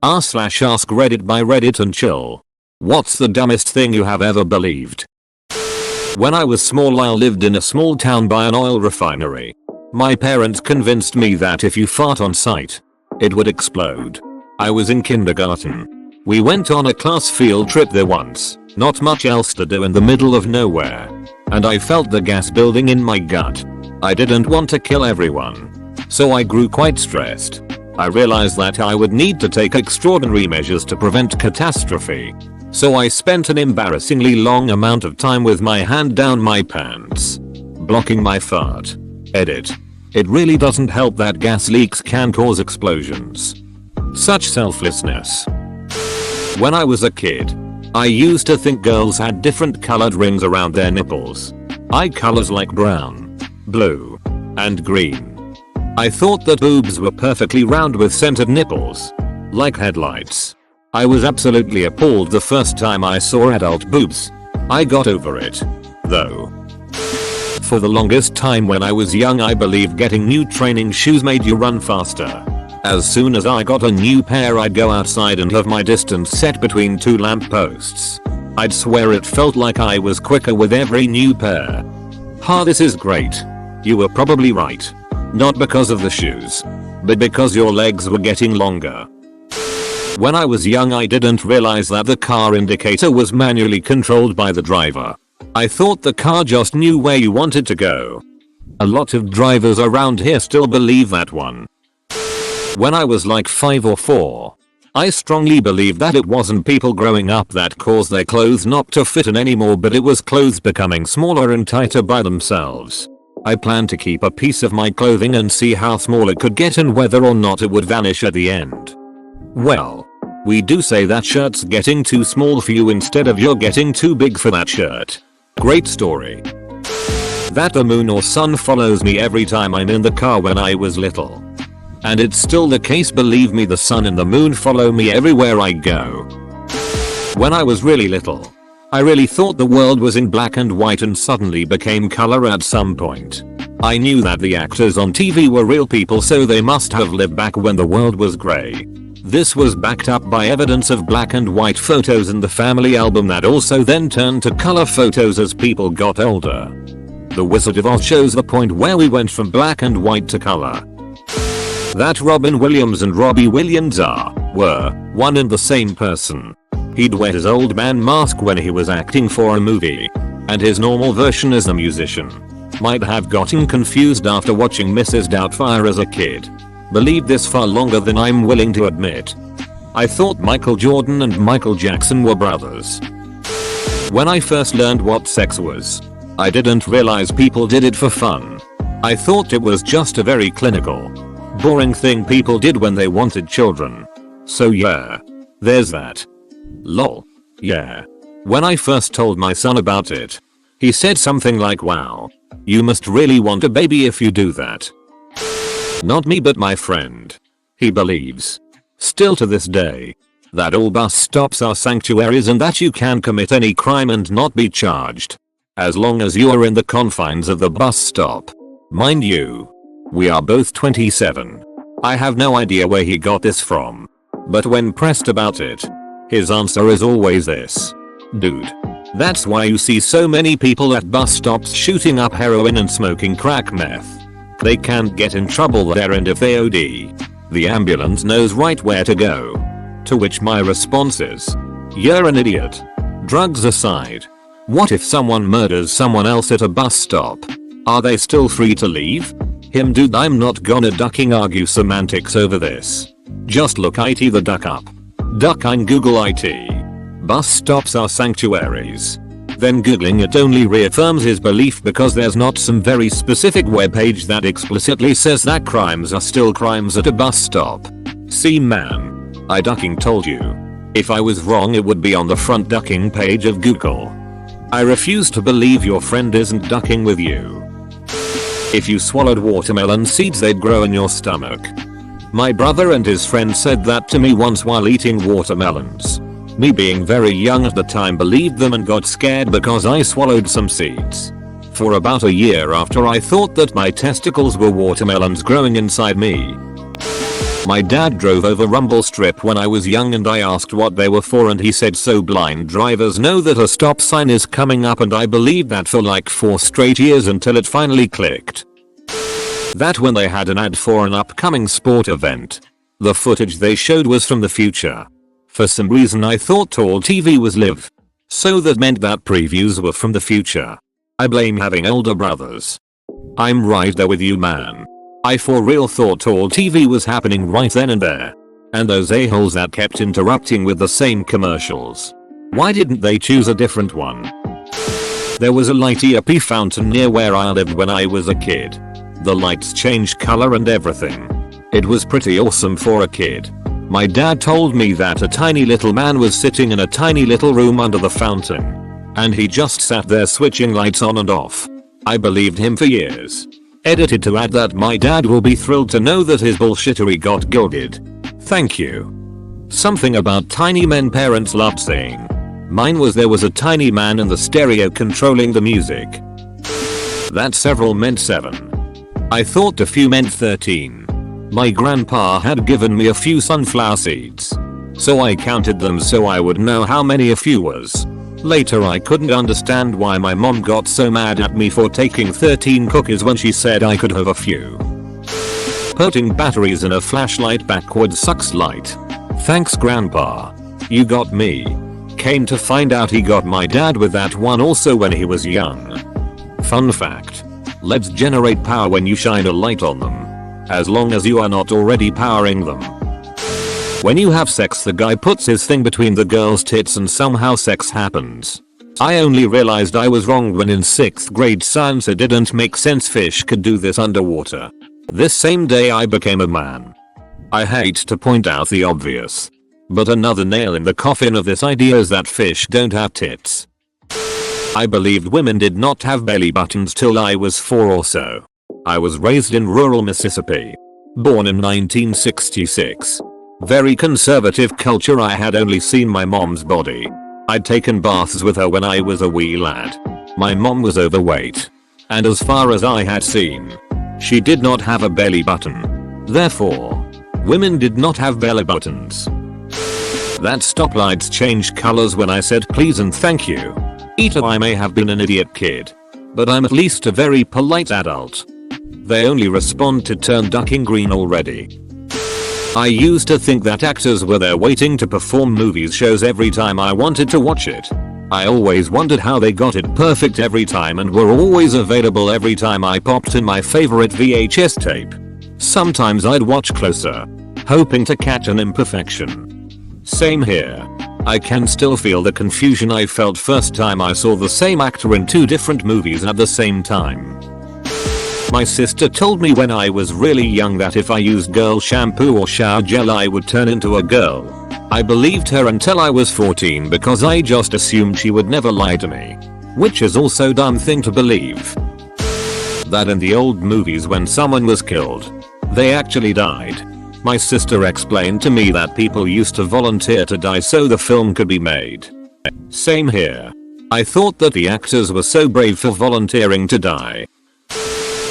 r/Askreddit by Reddit and chill. What's the dumbest thing you have ever believed? When I was small, I lived in a small town by an oil refinery. My parents convinced me that if you fart on sight, it would explode. I was in kindergarten. We went on a class field trip there once, not much else to do in the middle of nowhere. And I felt the gas building in my gut. I didn't want to kill everyone, so I grew quite stressed. I realized that I would need to take extraordinary measures to prevent catastrophe. So I spent an embarrassingly long amount of time with my hand down my pants, blocking my fart. Edit. It really doesn't help that gas leaks can cause explosions. Such selflessness. When I was a kid, I used to think girls had different colored rings around their nipples. Eye colors like brown, blue, and green. I thought that boobs were perfectly round with centered nipples, like headlights. I was absolutely appalled the first time I saw adult boobs. I got over it, though. For the longest time when I was young, I believed getting new training shoes made you run faster. As soon as I got a new pair, I'd go outside and have my distance set between two lampposts. I'd swear it felt like I was quicker with every new pair. This is great. You were probably right. Not because of the shoes, but because your legs were getting longer. When I was young, I didn't realize that the car indicator was manually controlled by the driver. I thought the car just knew where you wanted to go. A lot of drivers around here still believe that one. When I was like 5 or 4, I strongly believed that it wasn't people growing up that caused their clothes not to fit in anymore, but it was clothes becoming smaller and tighter by themselves. I planned to keep a piece of my clothing and see how small it could get and whether or not it would vanish at the end. Well, we do say that shirt's getting too small for you instead of you're getting too big for that shirt. Great story. That the moon or sun follows me every time I'm in the car when I was little. And it's still the case, believe me, the sun and the moon follow me everywhere I go. When I was really little, I really thought the world was in black and white and suddenly became color at some point. I knew that the actors on TV were real people, so they must have lived back when the world was grey. This was backed up by evidence of black and white photos in the family album that also then turned to color photos as people got older. The Wizard of Oz shows the point where we went from black and white to color. That Robin Williams and Robbie Williams were one and the same person. He'd wear his old man mask when he was acting for a movie, and his normal version as a musician. Might have gotten confused after watching Mrs. Doubtfire as a kid. Believed this far longer than I'm willing to admit. I thought Michael Jordan and Michael Jackson were brothers. When I first learned what sex was, I didn't realize people did it for fun. I thought it was just a very clinical, boring thing people did when they wanted children. So yeah, there's that. Lol. Yeah. When I first told my son about it, he said something like, "Wow, you must really want a baby if you do that." Not me, but my friend. He believes, still to this day, that all bus stops are sanctuaries and that you can commit any crime and not be charged, as long as you are in the confines of the bus stop. Mind you, we are both 27. I have no idea where he got this from. But when pressed about it, his answer is always this: "Dude, that's why you see so many people at bus stops shooting up heroin and smoking crack meth. They can't get in trouble there, and if they OD, the ambulance knows right where to go." To which my response is, "You're an idiot. Drugs aside, what if someone murders someone else at a bus stop? Are they still free to leave?" Him, dude, I'm not gonna ducking argue semantics over this. Just look it the duck up. Ducking Google it. Bus stops are sanctuaries. Then googling it only reaffirms his belief, because there's not some very specific webpage that explicitly says that crimes are still crimes at a bus stop. See man, I ducking told you. If I was wrong, it would be on the front ducking page of Google. I refuse to believe your friend isn't ducking with you. If you swallowed watermelon seeds, they'd grow in your stomach. My brother and his friend said that to me once while eating watermelons. Me, being very young at the time, believed them and got scared because I swallowed some seeds. For about a year after, I thought that my testicles were watermelons growing inside me. My dad drove over Rumble Strip when I was young and I asked what they were for and he said so blind drivers know that a stop sign is coming up, and I believed that for like 4 straight years until it finally clicked. That when they had an ad for an upcoming sport event. The footage they showed was from the future. For some reason I thought tall TV was live. So that meant that previews were from the future. I blame having older brothers. I'm right there with you, man. I for real thought tall TV was happening right then and there. And those a-holes that kept interrupting with the same commercials. Why didn't they choose a different one? There was a light ERP fountain near where I lived when I was a kid. The lights changed color and everything. It was pretty awesome for a kid. My dad told me that a tiny little man was sitting in a tiny little room under the fountain. And he just sat there switching lights on and off. I believed him for years. Edited to add that my dad will be thrilled to know that his bullshittery got goaded. Thank you. Something about tiny men parents loved saying. Mine was there was a tiny man in the stereo controlling the music. That several meant 7. I thought a few meant 13. My grandpa had given me a few sunflower seeds. So I counted them so I would know how many a few was. Later I couldn't understand why my mom got so mad at me for taking 13 cookies when she said I could have a few. Putting batteries in a flashlight backwards sucks light. Thanks grandpa. You got me. Came to find out he got my dad with that one also when he was young. Fun fact. LEDs generate power when you shine a light on them. As long as you are not already powering them. When you have sex, the guy puts his thing between the girl's tits and somehow sex happens. I only realized I was wrong when in 6th grade science it didn't make sense fish could do this underwater. This same day I became a man. I hate to point out the obvious. But another nail in the coffin of this idea is that fish don't have tits. I believed women did not have belly buttons till I was 4 or so. I was raised in rural Mississippi. Born in 1966. Very conservative culture. I had only seen my mom's body. I'd taken baths with her when I was a wee lad. My mom was overweight. And as far as I had seen, she did not have a belly button. Therefore, women did not have belly buttons. That stoplights changed colors when I said please and thank you. I may have been an idiot kid. But I'm at least a very polite adult. They only respond to turn ducking green already. I used to think that actors were there waiting to perform movies shows every time I wanted to watch it. I always wondered how they got it perfect every time and were always available every time I popped in my favorite VHS tape. Sometimes I'd watch closer, hoping to catch an imperfection. Same here. I can still feel the confusion I felt first time I saw the same actor in 2 different movies at the same time. My sister told me when I was really young that if I used girl shampoo or shower gel I would turn into a girl. I believed her until I was 14 because I just assumed she would never lie to me. Which is also a dumb thing to believe. That in the old movies when someone was killed, they actually died. My sister explained to me that people used to volunteer to die so the film could be made. Same here. I thought that the actors were so brave for volunteering to die.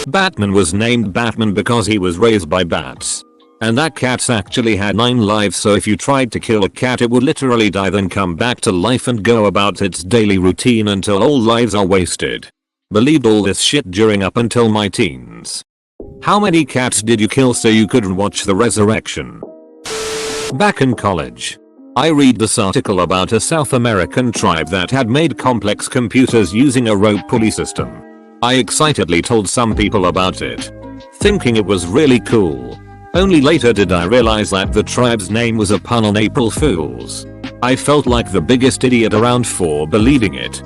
Batman was named Batman because he was raised by bats. And that cats actually had 9 lives, so if you tried to kill a cat it would literally die then come back to life and go about its daily routine until all lives are wasted. Believed all this shit during up until my teens. How many cats did you kill so you couldn't watch the resurrection? Back in college, I read this article about a South American tribe that had made complex computers using a rope pulley system. I excitedly told some people about it, thinking it was really cool. Only later did I realize that the tribe's name was a pun on April Fools. I felt like the biggest idiot around for believing it.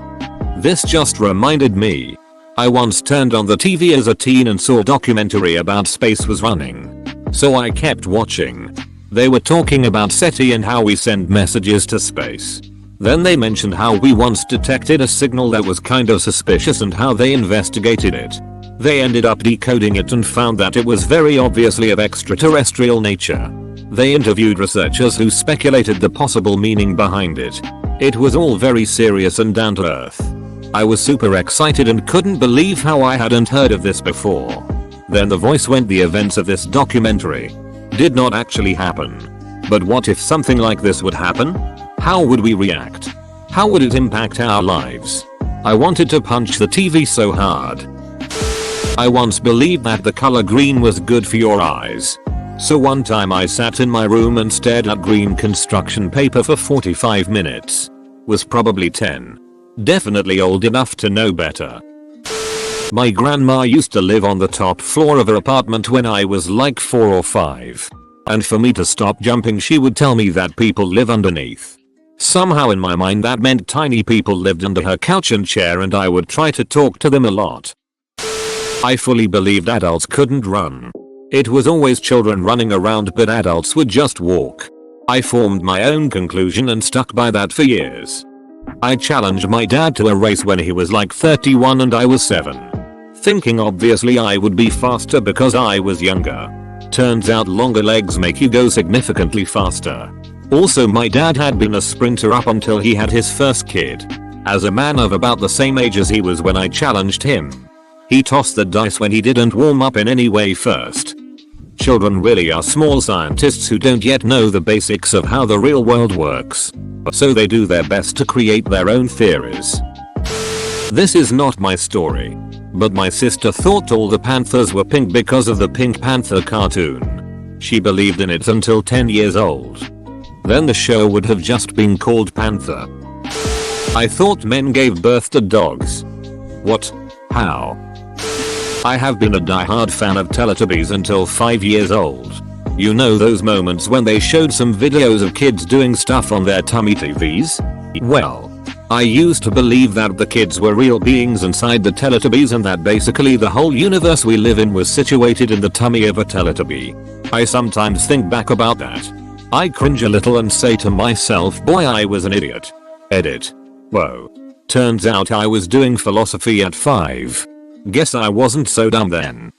This just reminded me. I once turned on the TV as a teen and saw a documentary about space was running. So I kept watching. They were talking about SETI and how we send messages to space. Then they mentioned how we once detected a signal that was kind of suspicious and how they investigated it. They ended up decoding it and found that it was very obviously of extraterrestrial nature. They interviewed researchers who speculated the possible meaning behind it. It was all very serious and down to earth. I was super excited and couldn't believe how I hadn't heard of this before. Then the voice went the events of this documentary. did not actually happen. But what if something like this would happen? How would we react? How would it impact our lives? I wanted to punch the TV so hard. I once believed that the color green was good for your eyes. So one time I sat in my room and stared at green construction paper for 45 minutes. Was probably 10. Definitely old enough to know better. My grandma used to live on the top floor of her apartment when I was like 4 or 5. And for me to stop jumping, she would tell me that people live underneath. Somehow in my mind that meant tiny people lived under her couch and chair, and I would try to talk to them a lot. I fully believed adults couldn't run. It was always children running around, but adults would just walk. I formed my own conclusion and stuck by that for years. I challenged my dad to a race when he was like 31 and I was 7. Thinking obviously I would be faster because I was younger. Turns out longer legs make you go significantly faster. Also, my dad had been a sprinter up until he had his first kid. As a man of about the same age as he was when I challenged him, he tossed the dice when he didn't warm up in any way first. Children really are small scientists who don't yet know the basics of how the real world works. So they do their best to create their own theories. This is not my story. But my sister thought all the panthers were pink because of the Pink Panther cartoon. She believed in it until 10 years old. Then the show would have just been called Panther. I thought men gave birth to dogs. What? How? I have been a die-hard fan of Teletubbies until 5 years old. You know those moments when they showed some videos of kids doing stuff on their tummy TVs? Well, I used to believe that the kids were real beings inside the Teletubbies and that basically the whole universe we live in was situated in the tummy of a Teletubby. I sometimes think back about that. I cringe a little and say to myself, boy, I was an idiot. Edit. Whoa. Turns out I was doing philosophy at 5. Guess I wasn't so dumb then.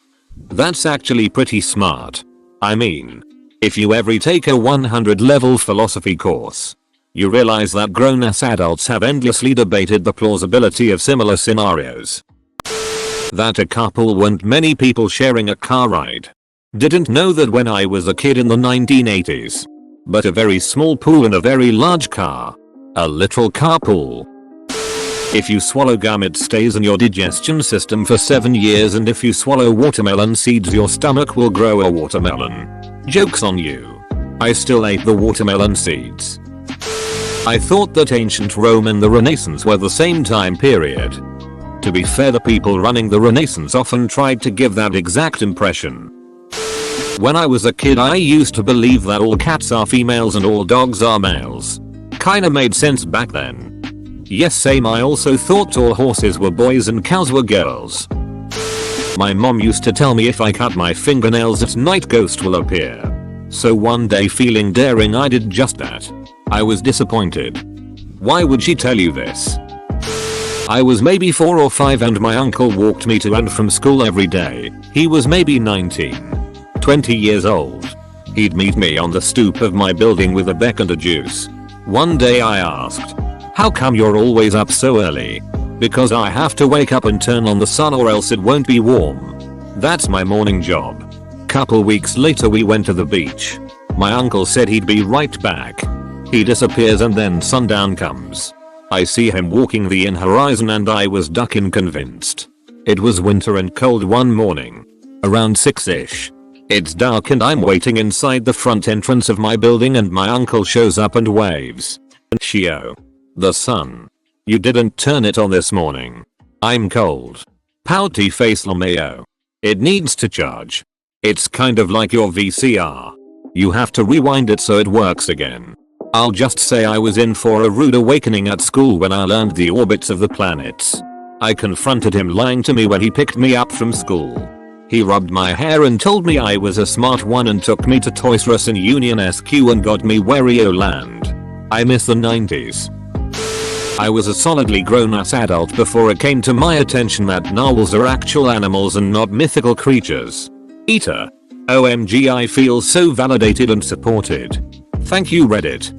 That's actually pretty smart. I mean, if you ever take a 100 level philosophy course, you realize that grown-ass adults have endlessly debated the plausibility of similar scenarios. That a couple weren't many people sharing a car ride. Didn't know that when I was a kid in the 1980s. But a very small pool in a very large car. A literal carpool. If you swallow gum, it stays in your digestion system for 7 years, and if you swallow watermelon seeds, your stomach will grow a watermelon. Joke's on you. I still ate the watermelon seeds. I thought that ancient Rome and the Renaissance were the same time period. To be fair, the people running the Renaissance often tried to give that exact impression. When I was a kid, I used to believe that all cats are females and all dogs are males. Kinda made sense back then. Yes, same. I also thought all horses were boys and cows were girls. My mom used to tell me if I cut my fingernails at night, ghost will appear. So one day, feeling daring, I did just that. I was disappointed. Why would she tell you this? I was maybe 4 or 5 and my uncle walked me to and from school every day. He was maybe 19, 20 years old. He'd meet me on the stoop of my building with a beck and a juice. One day I asked, "How come you're always up so early?" "Because I have to wake up and turn on the sun or else it won't be warm. That's my morning job." Couple weeks later we went to the beach. My uncle said he'd be right back. He disappears and then sundown comes. I see him walking the horizon and I was duckin' convinced. It was winter and cold one morning. Around 6ish. It's dark and I'm waiting inside the front entrance of my building and my uncle shows up and waves. "Shio. The sun. You didn't turn it on this morning." "I'm cold." Pouty face LMAO. "It needs to charge. It's kind of like your VCR. You have to rewind it so it works again." I'll just say I was in for a rude awakening at school when I learned the orbits of the planets. I confronted him lying to me when he picked me up from school. He rubbed my hair and told me I was a smart one and took me to Toys R Us in Union SQ and got me Wario Land. I miss the 90s. I was a solidly grown-ass adult before it came to my attention that narwhals are actual animals and not mythical creatures. Eater. OMG, I feel so validated and supported. Thank you, Reddit.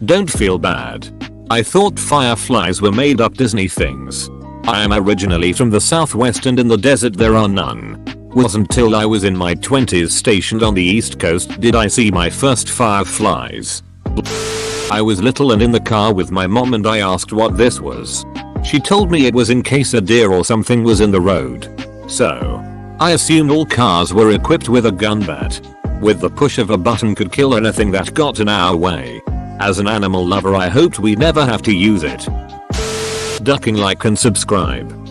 Don't feel bad. I thought fireflies were made up Disney things. I am originally from the Southwest and in the desert there are none. Wasn't till I was in my 20s stationed on the East Coast did I see my first fireflies. I was little and in the car with my mom and I asked what this was. She told me it was in case a deer or something was in the road. So, I assumed all cars were equipped with a gun that, with the push of a button, could kill anything that got in our way. As an animal lover, I hoped we never have to use it. Ducking, like and subscribe.